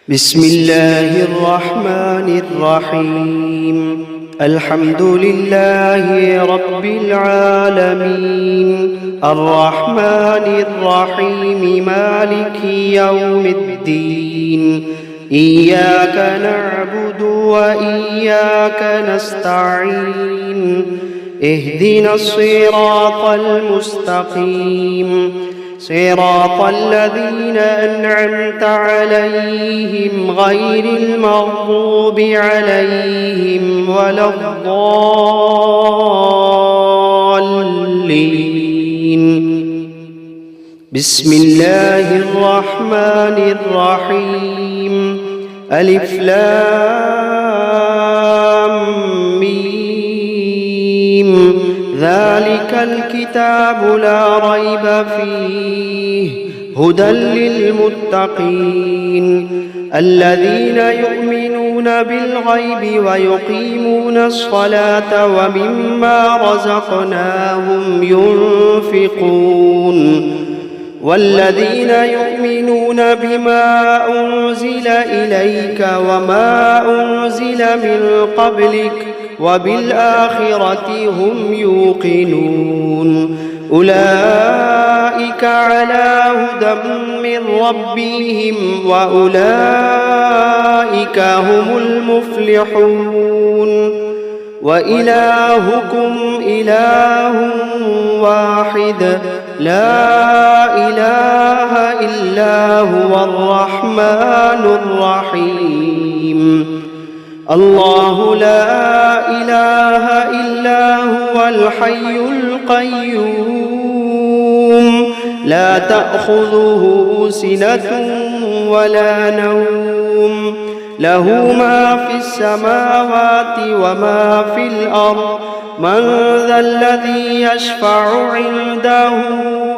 بسم الله الرحمن الرحيم. الحمد لله رب العالمين، الرحمن الرحيم، مالك يوم الدين. إياك نعبد وإياك نستعين. اهدنا الصراط المستقيم، صراط الذين أنعمت عليهم غير المغضوب عليهم ولا الضالين. بسم الله الرحمن الرحيم. ألف لام ميم. ذلك الكتاب لا ريب فيه هدى للمتقين الذين يؤمنون بالغيب ويقيمون الصلاة ومما رزقناهم ينفقون والذين يؤمنون بما أنزل إليك وما أنزل من قبلك وبالآخرة هم يوقنون. أولئك على هدى من ربهم وأولئك هم المفلحون. وإلهكم إله واحد لا إله إلا هو الرحمن الرحيم. الله لا إله إلا هو الحي القيوم، لا تأخذه سنة ولا نوم، له ما في السماوات وما في الأرض. من ذا الذي يشفع عنده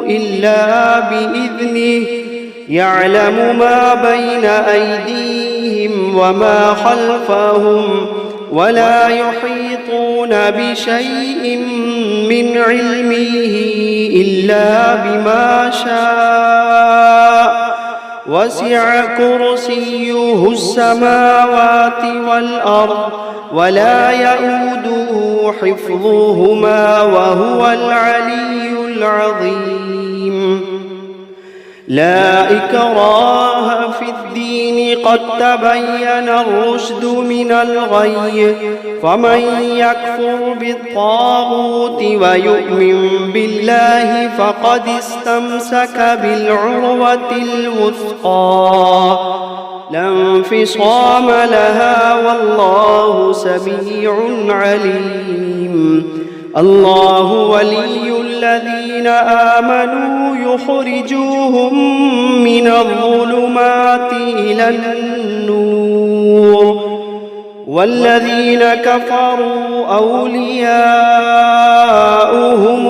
إلا بإذنه، يعلم ما بين أيديهم وما خلفهم، ولا يحيطون بشيء من علمه إلا بما شاء. وسع كرسيه السماوات والأرض ولا يئوده حفظهما وهو العلي العظيم. لا إكراه في الدين، قد تبين الرشد من الغي. فمن يكفر بالطاغوت ويؤمن بالله فقد استمسك بالعروة الوثقى لا انفصام لها، والله سميع عليم. الله ولي الذين آمنوا يخرجوهم من الظلمات إلى النور، والذين كفروا أولياؤهم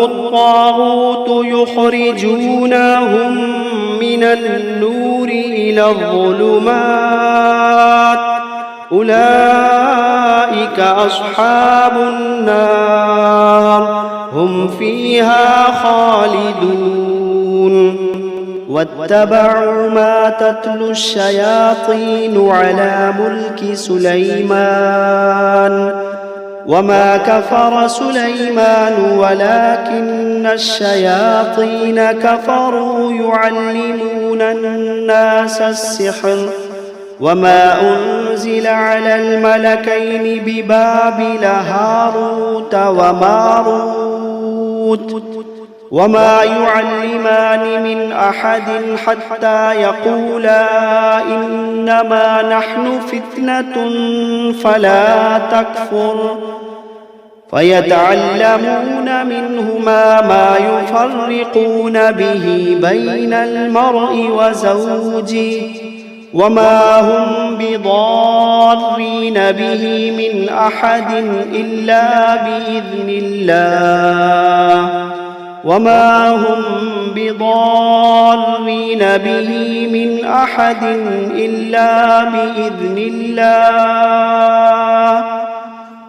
الطاغوت يخرجونهم من النور إلى الظلمات. أولئك أصحاب النار، هم فيها خالدون. واتبعوا ما تتلو الشياطين على ملك سليمان، وما كفر سليمان ولكن الشياطين كفروا يعلمون الناس السحر. وما أنزل على الملكين ببابل هاروت وماروت وما يعلمان من أحد حتى يقولا إنما نحن فتنة فلا تكفر. فيتعلمون منهما ما يفرقون به بين المرء وزوجه، وما هم بضارين به من أحد إلا بإذن الله، وما هم بضارين به من أحد إلا بإذن الله،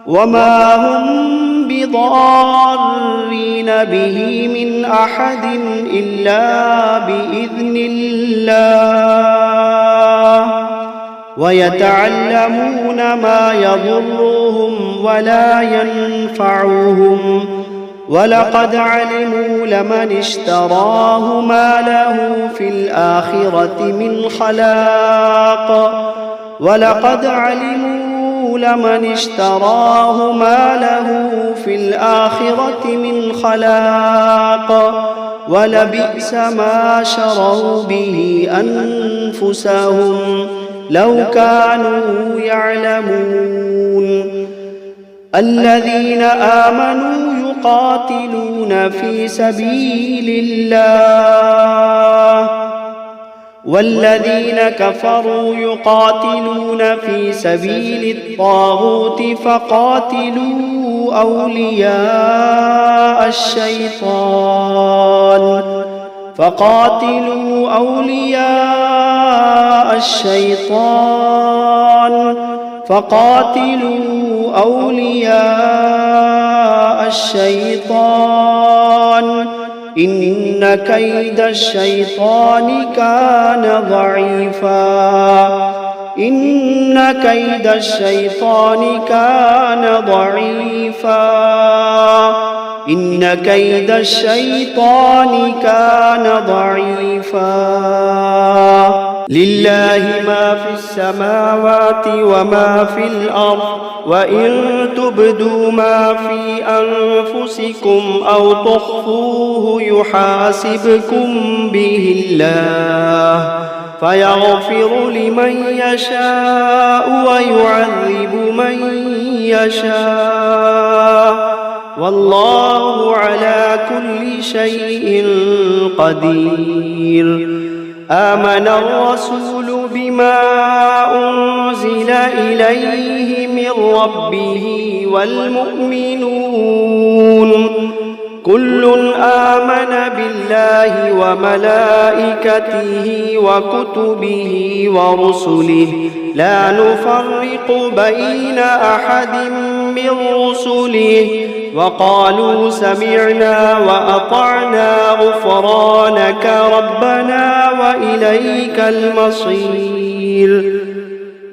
وما هم بضارين به من أحد إلا بإذن الله. ويتعلمون ما يضرهم ولا ينفعهم ولقد علموا لمن اشتراه ما له في الآخرة من خلاق ولقد علموا لمن اشتراه ما له في الآخرة من خلاق ولبئس ما شروا به أنفسهم لو كانوا يعلمون الذين آمنوا يقاتلون في سبيل الله والذين كفروا يقاتلون في سبيل الطاغوت فقاتلوا أولياء الشيطان إن كيد الشيطان كان ضعيفا لله ما في السماوات وما في الأرض وإن تبدوا ما في أنفسكم أو تخفوه يحاسبكم به الله فيغفر لمن يشاء ويعذب من يشاء والله على كل شيء قدير آمن الرسول بما أنزل إليه من ربه والمؤمنون كل آمن بالله وملائكته وكتبه ورسله لا نفرق بين أحد من رسله وقالوا سمعنا وأطعنا غفرانك ربنا وإليك المصير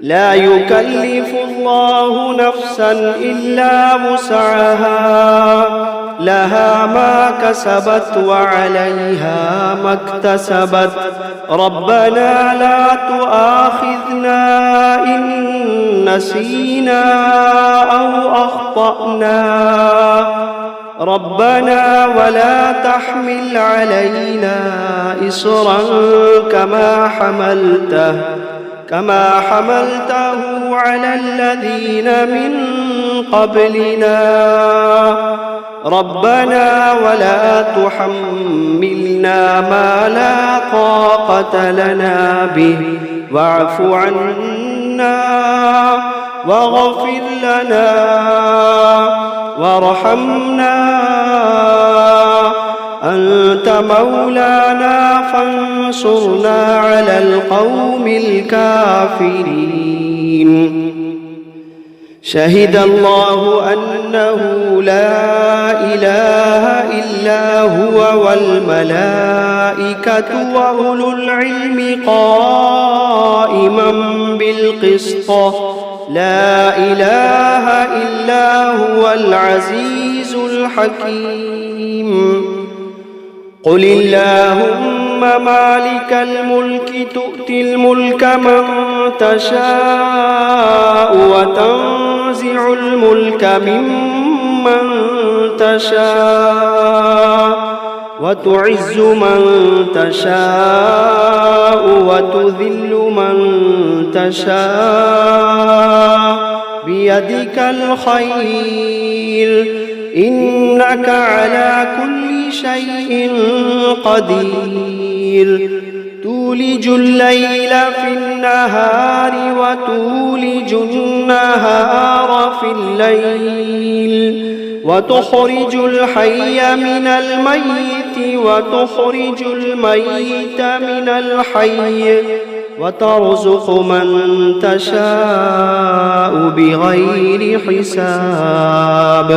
لا يكلف الله نفسا إلا وسعها لها ما كسبت وعليها ما اكتسبت ربنا لا تؤاخذنا إن نسينا أو أخطأنا ربنا ولا تحمل علينا إصرا كما حملته على الذين من قبلنا ربنا ولا تحملنا ما لا طاقة لنا به واعف عنا واغفر لنا وارحمنا أنت مولانا فانصرنا على القوم الكافرين شهد الله أنه لا إله إلا هو والملائكة وأولو العلم قائما بالقسط لا إله إلا هو العزيز الحكيم قل اللهم مالك الملك تؤتي الملك من تشاء وتنزع الملك ممن تشاء وتعز من تشاء وتذل من تشاء بيدك الخير إنك على كل شيء قدير تولج الليل في النهار وتولج النهار في الليل وتخرج الحي من الميت وتخرج الميت من الحي وترزق من تشاء بغير حساب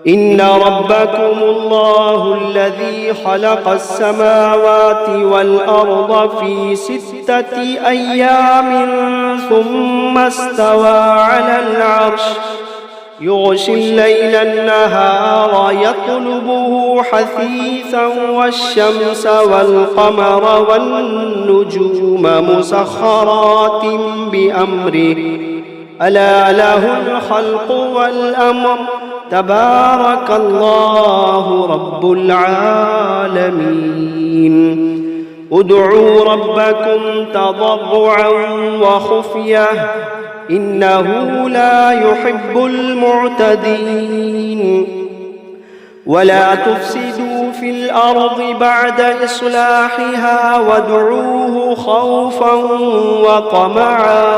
إن ربكم الله الذي خلق السماوات والأرض في 6 أيام ثم استوى على العرش يغشي الليل النهار يطلبه حثيثا والشمس والقمر والنجوم مسخرات بأمره ألا له الخلق والأمر تبارك الله رب العالمين ادعوا ربكم تضرعا وخفية إنه لا يحب المعتدين ولا تفسدوا في الأرض بعد إصلاحها وادعوه خوفا وطمعا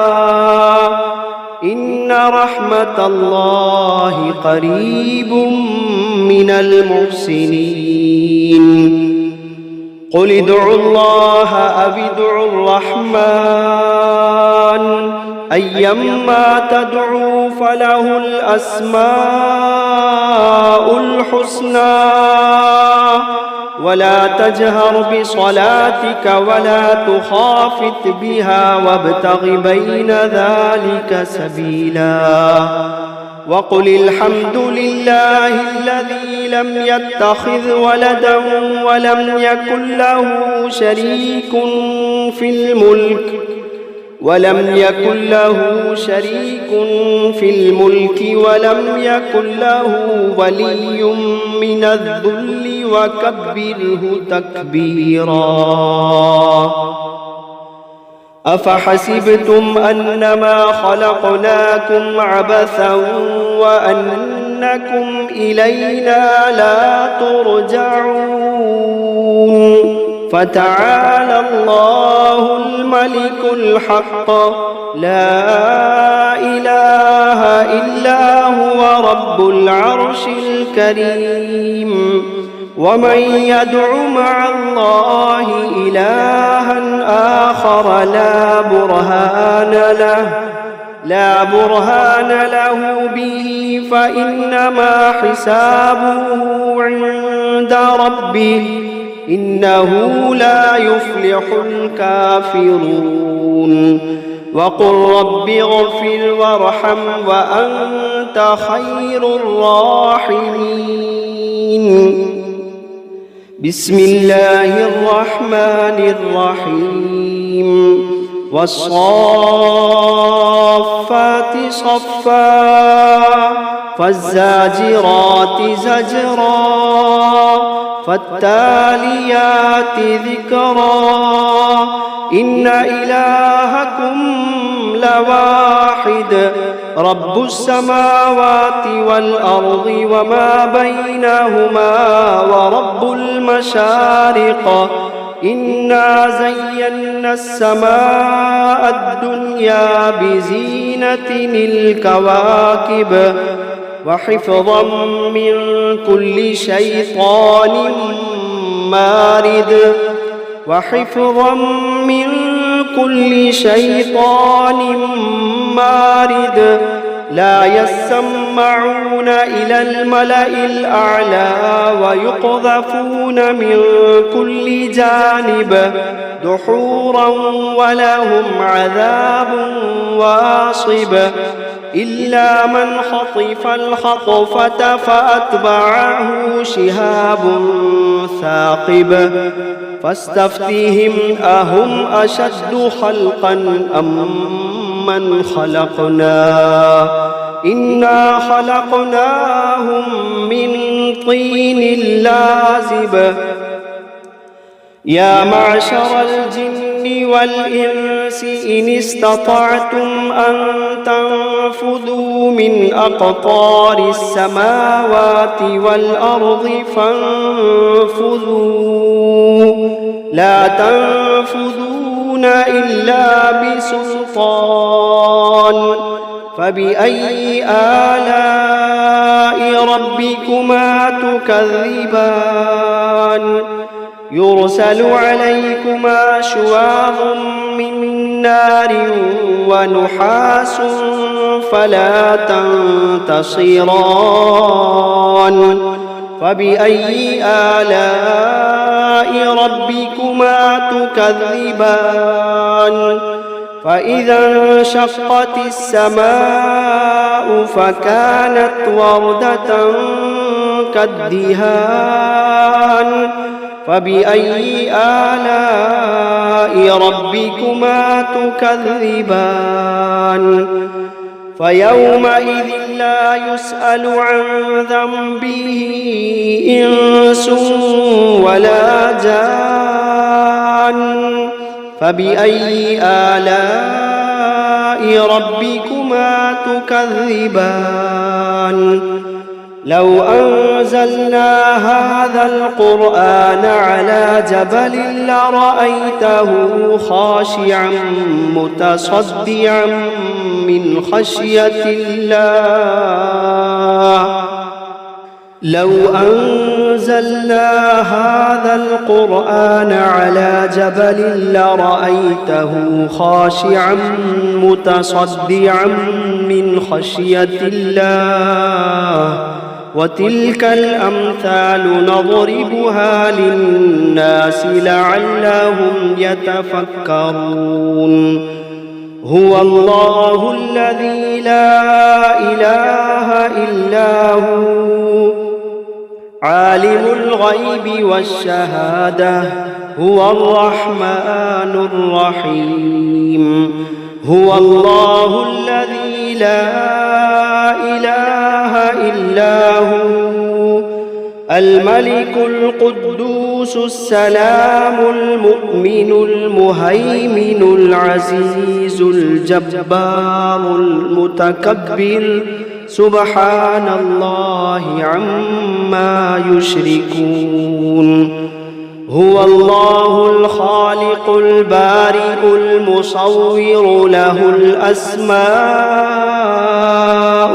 إن رحمة الله قريب من المحسنين قل ادعوا الله أو ادعوا الرحمن أيما تدعوا فله الأسماء الحسنى ولا تجهر بصلاتك ولا تخافت بها وابتغ بين ذلك سبيلا وقل الحمد لله الذي لم يتخذ ولدا ولم يكن له شريك في الملك ولم يكن له ولي من الذل وكبره تكبيرا أفحسبتم أنما خلقناكم عبثا وأنكم إلينا لا ترجعون فتعالى الله الملك الحق لا إله إلا هو رب العرش الكريم ومن يدع مع الله إلها آخر لا برهان له به فإنما حسابه عند ربه إنه لا يفلح الكافرون وقل رب اغفر وارحم وأنت خير الراحمين بسم الله الرحمن الرحيم والصافات صفا فالزاجرات زجرا فالتاليات ذكرا إن إلهكم لواحد رب السماوات والأرض وما بينهما ورب المشارق إنا زينا السماء الدنيا بزينة الكواكب وحفظا من كل شيطان مارد لا يسمعون إلى الملأ الأعلى ويقذفون من كل جانب دحورا ولهم عذاب واصب إلا من خطف الخطفة فأتبعه شهاب ثاقب فاستفتهم أهم أشد خلقا أم من خلقنا إنا خلقناهم من طين لازب يا معشر الجن والإنس إن استطعتم أن تنفذوا من أقطار السماوات والأرض فانفذوا لا تنفذون إلا بسلطان فبأي آلاء ربكما تكذبان يرسل عليكما شواظ من نار ونحاس فلا تنتصران فبأي آلاء ربكما تكذبان فإذا انشقت السماء فكانت وردة كالدهان فبأي آلاء ربكما تكذبان فيومئذ لا يسأل عن ذنبه إنس ولا جان فبأي آلاء ربكما تكذبان لو أنزلنا هذا القرآن على جبل لرأيته خاشعا متصدعا من خشية الله لو أنزلنا هذا القرآن على جبل لرأيته خاشعا متصدعا من خشية الله وتلك الأمثال نضربها للناس لعلهم يتفكرون هو الله الذي لا إله إلا هو عالم الغيب والشهادة هو الرحمن الرحيم هو الله الذي لا إله إلا هو الملك القدوس السلام المؤمن المهيمن العزيز الجبار المتكبر سبحان الله عما يشركون هو الله الخالق البارئ المصور له الأسماء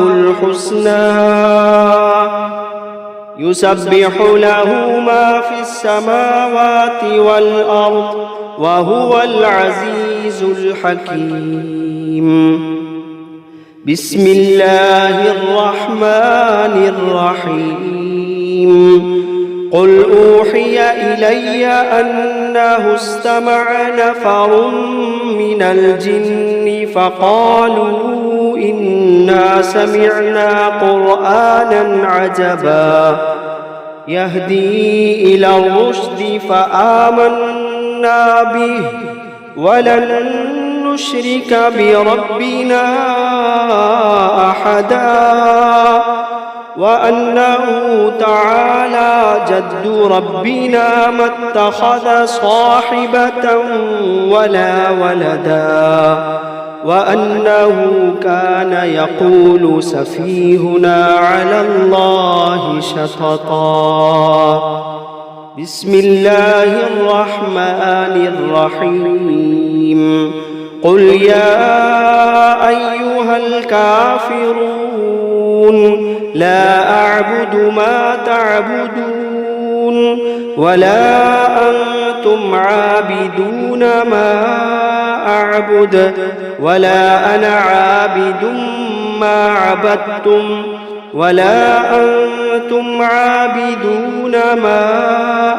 الحسنى يسبح له ما في السماوات والأرض وهو العزيز الحكيم بسم الله الرحمن الرحيم قل أوحي إلي أنه استمع نفر من الجن فقالوا إنا سمعنا قرآنا عجبا يهدي إلى الرشد فآمنا به ولن نشرك بربنا أحدا وأنه تعالى جد ربنا ما اتخذ صاحبة ولا ولدا وأنه كان يقول سفيهنا على الله شططا بسم الله الرحمن الرحيم قل يا أيها الكافرون لا أعبد ما تعبدون ولا أنتم عابدون ما أعبد ولا أنا عابد ما عبدتم ولا أنتم عابدون ما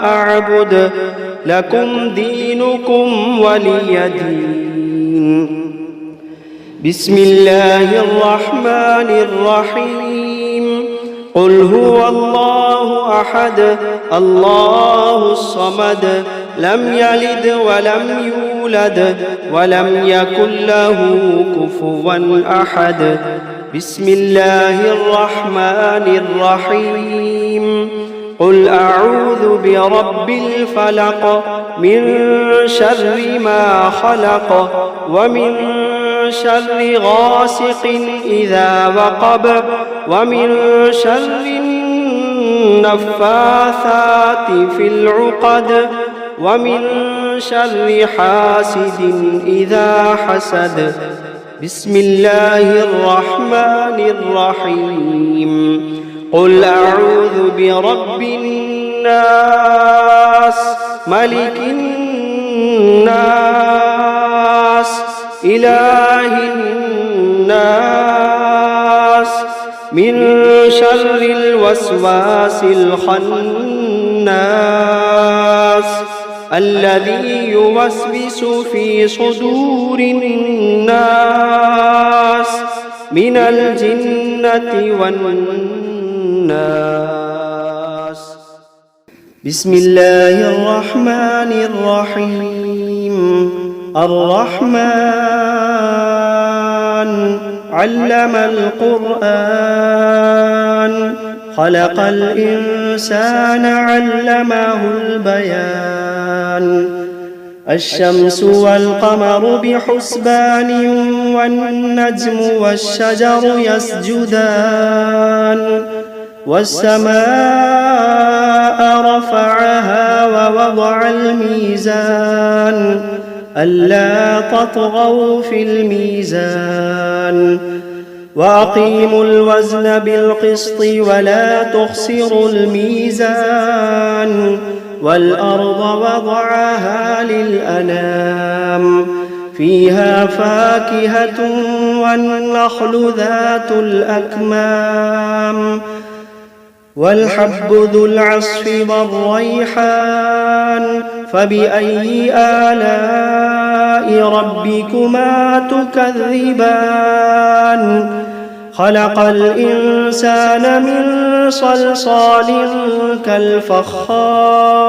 أعبد لكم دينكم ولي دين بسم الله الرحمن الرحيم قل هو الله أحد الله الصمد لم يلد ولم يولد ولم يكن له كفوا أحد بسم الله الرحمن الرحيم قل أعوذ برب الفلق من شر ما خلق ومن شر غاسق إذا وقب ومن شر النفاثات في العقد ومن شر حاسد إذا حسد بسم الله الرحمن الرحيم قل أعوذ برب الناس ملك الناس إله الناس من شر الوسواس الخناس الذي يوسوس في صدور الناس من الجنة والناس. بسم الله الرحمن الرحيم. الرحمن علم القرآن خلق الإنسان علمه البيان. الشمس والقمر بحسبان والنجم والشجر يسجدان. والسماء رفعها ووضع الميزان ألا تطغوا في الميزان وأقيموا الوزن بالقسط ولا تخسروا الميزان. والأرض وضعها للأنام فيها فاكهة والنخل ذات الأكمام والحب ذو العصف والريحان. فبأي آلاء ربكما تكذبان؟ خلق الإنسان من صلصال كالفخار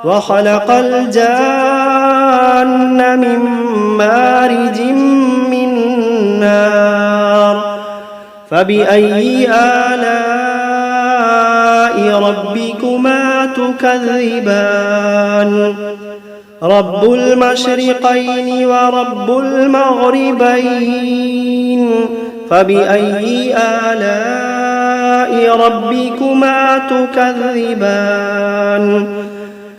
وخلق الجان من مارج من نار. فبأي آلاء ربكما تكذبان؟ رب المشرقين ورب المغربين. فبأي آلاء ربكما تكذبان؟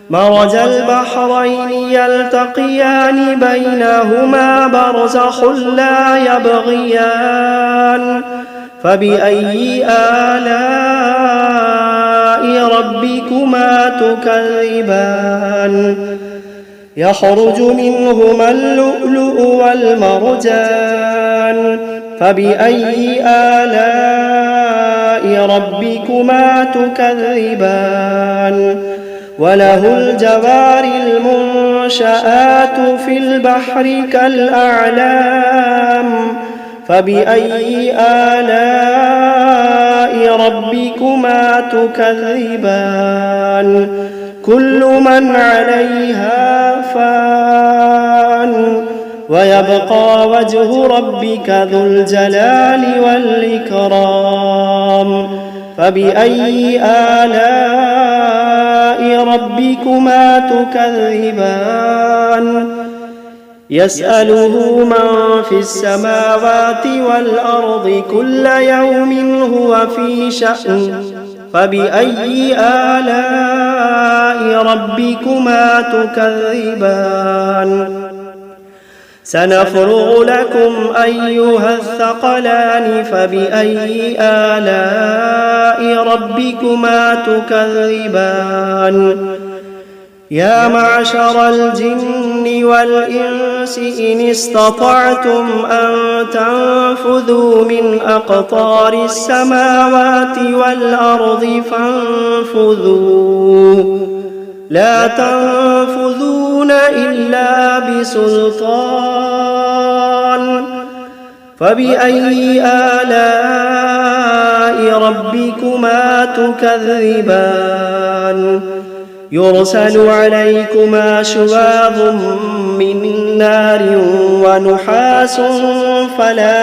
مرج البحرين يلتقيان بينهما برزخ لا يبغيان. فبأي آلاء ربكما تكذبان؟ يخرج منهما اللؤلؤ والمرجان. فبأي آلاء ربكما تكذبان؟ وله الجوار المنشآت في البحر كالأعلام. فبأي آلاء ربكما تكذبان؟ كل من عليها فان ويبقى وجه ربك ذو الجلال والإكرام. فبأي آلاء ربكما تكذبان؟ يسأله من في السماوات والأرض كل يوم هو في شأن. فبأي آلاء ربكما تكذبان؟ سنفرغ لكم أيها الثقلان. فبأي آلاء ربكما تكذبان؟ يا معشر الجن والإنس إن استطعتم أن تنفذوا من أقطار السماوات والأرض فانفذوا لا تنفذون إلا بسلطان. فبأي آلاء ربكما تكذبان؟ يرسل عليكما شواظ من نار ونحاس فلا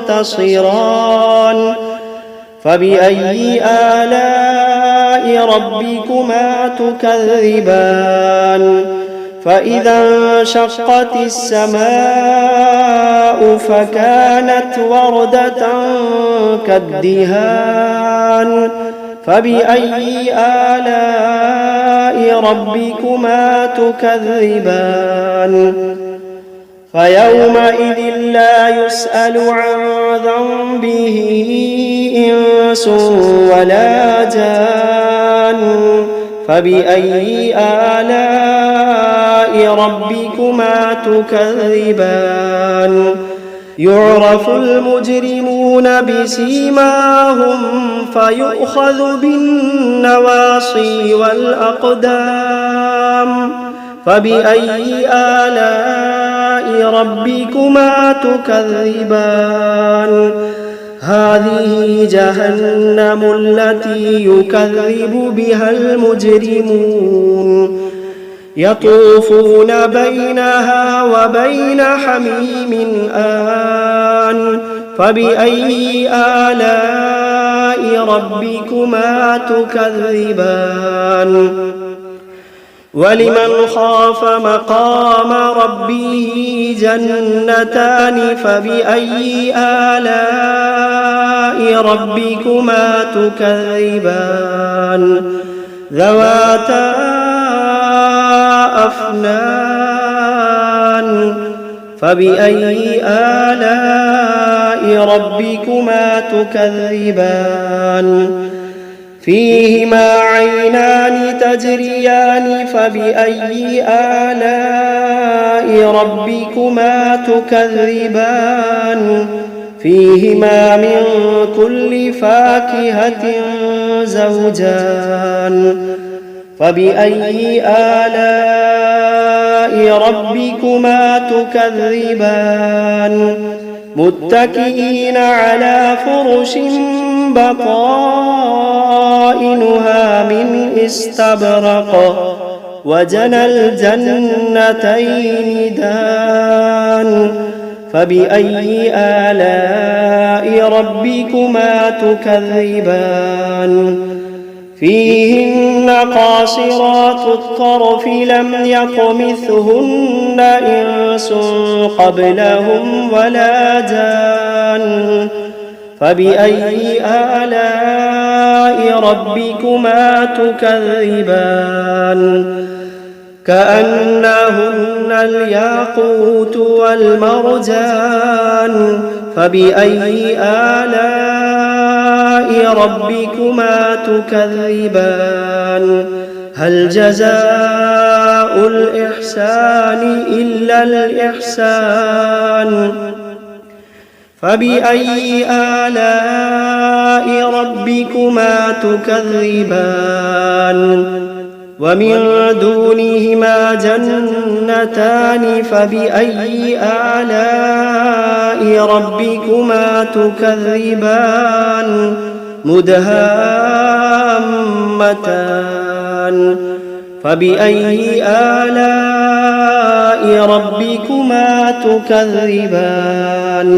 تنتصران. فبأي آلاء ربكما تكذبان؟ فإذا انشقت السماء فكانت وردة كالدهان. فبأي آلاء ربكما تكذبان؟ فيومئذ لا يسأل عن ذنبه إنس ولا جان. فبأي آلاء ربكما تكذبان يعرف المجرمون بسيماهم فيؤخذ بالنواصي والأقدام فبأي آلاء ربكما تكذبان هذه جهنم التي يكذب بها المجرمون يطوفون بينها وبين حميم آن فبأي آلاء ربكما تكذبان ولمن خاف مقام ربه جنتان فبأي آلاء ربكما تكذبان ذواتا أفنان فبأي آلاء ربكما تكذبان فيهما عينان تجريان فبأي آلاء ربكما تكذبان فيهما من كل فاكهة زوجان فبأي آلاء ربكما تكذبان متكئين على فرش بطائنها من استبرق وجنى الجنتين دان فبأي آلاء ربكما تكذبان فيهن قاصرات الطرف لم يطمثهن إنس قبلهم ولا جان فبأي آلاء ربكما تكذبان كأنهن الياقوت والمرجان فبأي آلاء ربكما تكذبان هل جزاء الإحسان إلا الإحسان فبأي آلاء ربكما تكذبان ومن دونهما جنتان فبأي آلاء ربكما تكذبان مدهامتان فبأي آلاء ربكما تكذبان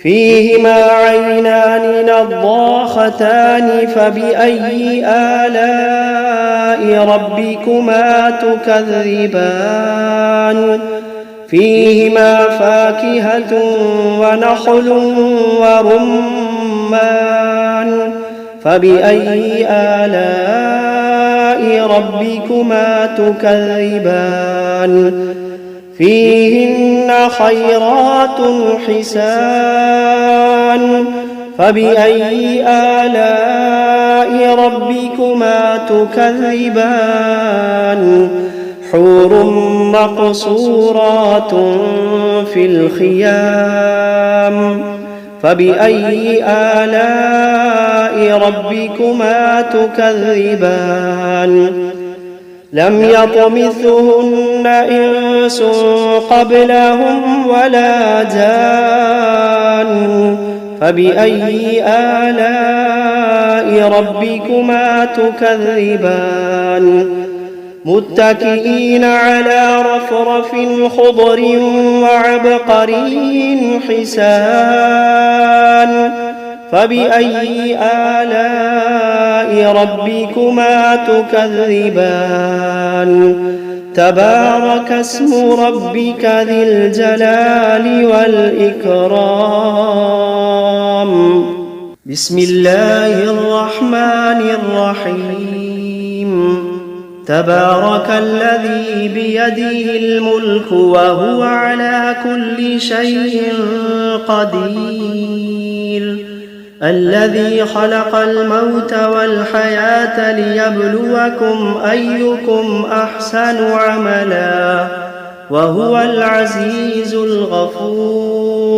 فيهما عينان نضاختان فبأي آلاء ربكما تكذبان فيهما فاكهة ونخل ورمان فبأي آلاء ربكما تكذبان فيهن خيرات حسان فبأي آلاء ربكما تكذبان حور مقصورات في الخيام فبأي آلاء ربكما تكذبان لم يطمثهن إنس قبلهم ولا جان فبأي آلاء ربكما تكذبان متكئين على رفرف خضر وعبقري حسان فبأي آلاء ربكما تكذبان تبارك اسم ربك ذي الجلال والإكرام بسم الله الرحمن الرحيم تبارك الذي بيده الملك وهو على كل شيء قدير الذي خلق الموت والحياة ليبلوكم أيكم أحسن عملا وهو العزيز الغفور.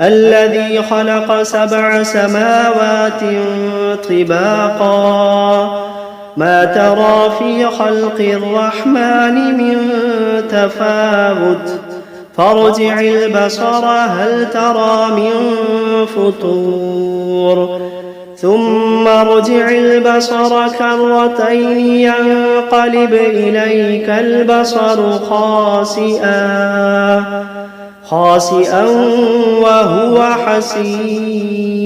الذي خلق 7 سماوات طباقا ما ترى في خلق الرحمن من تفاوت فارجع البصر هل ترى من فطور ثم ارجع البصر كرتين ينقلب إليك البصر خاسئا وهو حسير.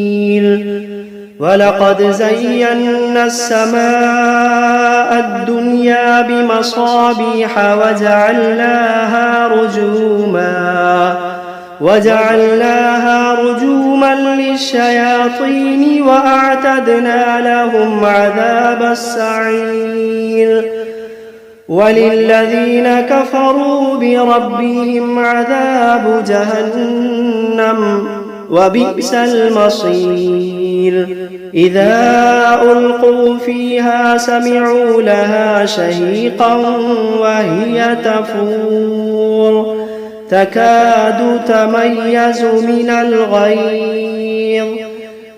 ولقد زينا السماء الدنيا بمصابيح وجعلناها رجوما للشياطين وأعتدنا لهم عذاب السعير. وللذين كفروا بربهم عذاب جهنم وبئس المصير. إذا ألقوا فيها سمعوا لها شهيقا وهي تفور تكاد تميز من الغيظ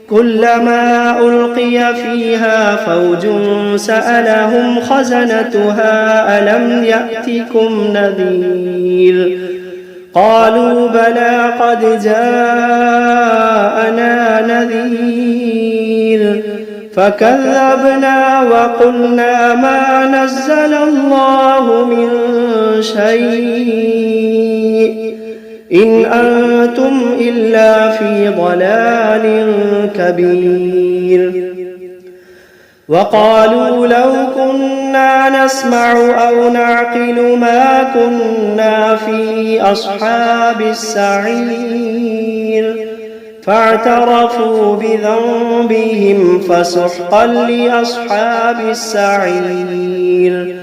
كلما ألقي فيها فوج سألهم خزنتها ألم يأتكم نذير قالوا بلى قد جاءنا نذير فكذبنا وقلنا ما نزل الله من شيء إن أنتم إلا في ضلال كبير. وقالوا لو كنا نسمع أو نعقل ما كنا في أصحاب السعير فاعترفوا بذنبهم فسحقا لأصحاب السعير.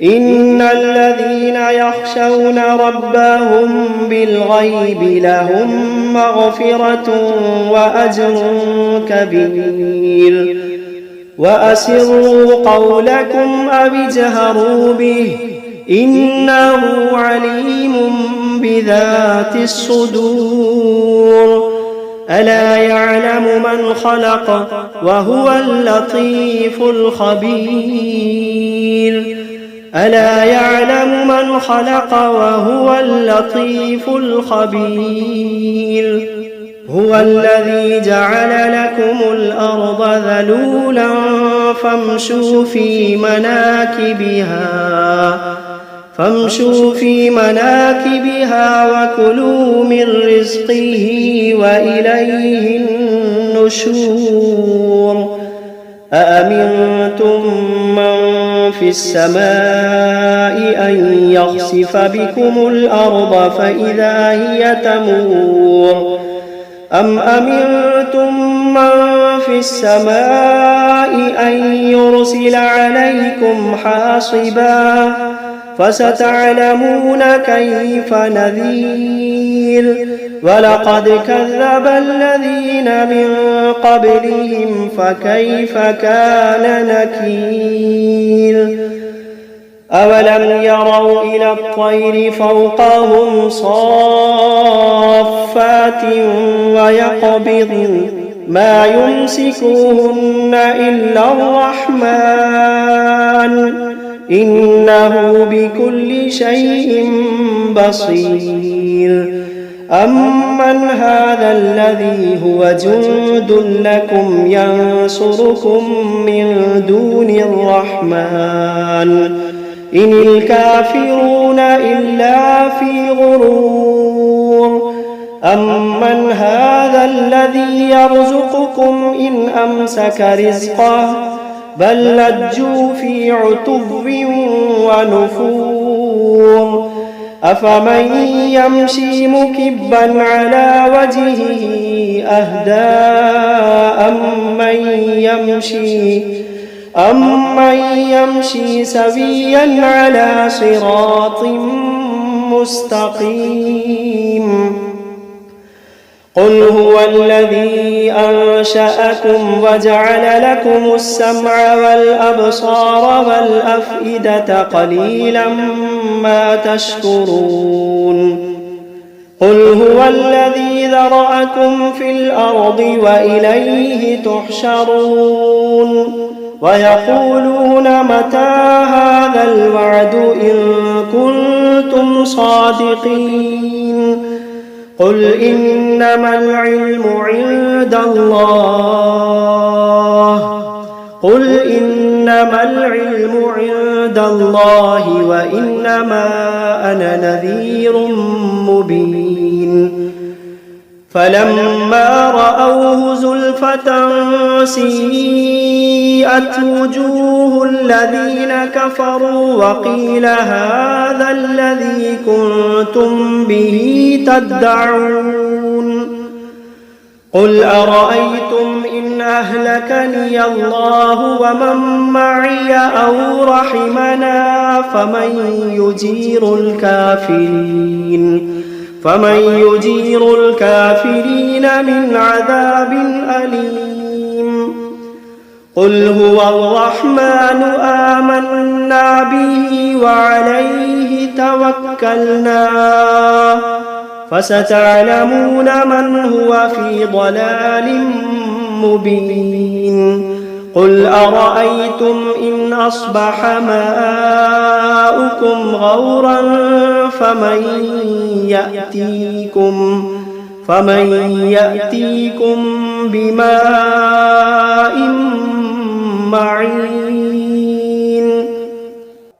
إن الذين يخشون ربهم بالغيب لهم مغفرة وأجر كبير. وأسروا قولكم أو اجهروا به إنه عليم بذات الصدور. ألا يعلم من خلق وهو اللطيف الخبير. ألا يعلم من خلق وهو اللطيف الخبير. هو الذي جعل لكم الأرض ذلولا فامشوا في مناكبها وكلوا من رزقه وإليه النشور. أأمنتم من في السماء أن يخسف بكم الأرض فإذا هي تمور أم أمنتم من في السماء أن يرسل عليكم حاصبا فستعلمون كيف نذير. ولقد كذب الذين من قبلهم فكيف كان نكير. أولم يروا إلى الطير فوقهم صافات ويقبضن ما يمسكوهن إلا الرحمن إنه بكل شيء بصير. أمن هذا الذي هو جند لكم ينصركم من دون الرحمن إن الكافرون إلا في غرور. أمن هذا الذي يرزقكم إن أمسك رزقه بل لجوا في عتو ونفور. أفمن يمشي مكبا على وجهه أهدى أمن يمشي سويا على صراط مستقيم. قل هو الذي أنشأكم وجعل لكم السمع والأبصار والأفئدة قليلا ما تشكرون قل هو الذي ذرأكم في الأرض وإليه تحشرون ويقولون متى هذا الوعد إن كنتم صادقين قل إنما العلم عند الله وإنما أنا نذير مبين فلما رأوه زلفة سيئت وجوه الذين كفروا وقيل هذا الذي كنتم به تدعون قل أرأيتم إن أهلكني الله ومن معي أو رحمنا فمن يجير الكافرين من عذاب أليم قل هو الرحمن آمنا به وعليه توكلنا فستعلمون من هو في ضلال مبين قل أرأيتم إن أصبح ماؤكم غورا فمن يأتيكم بماء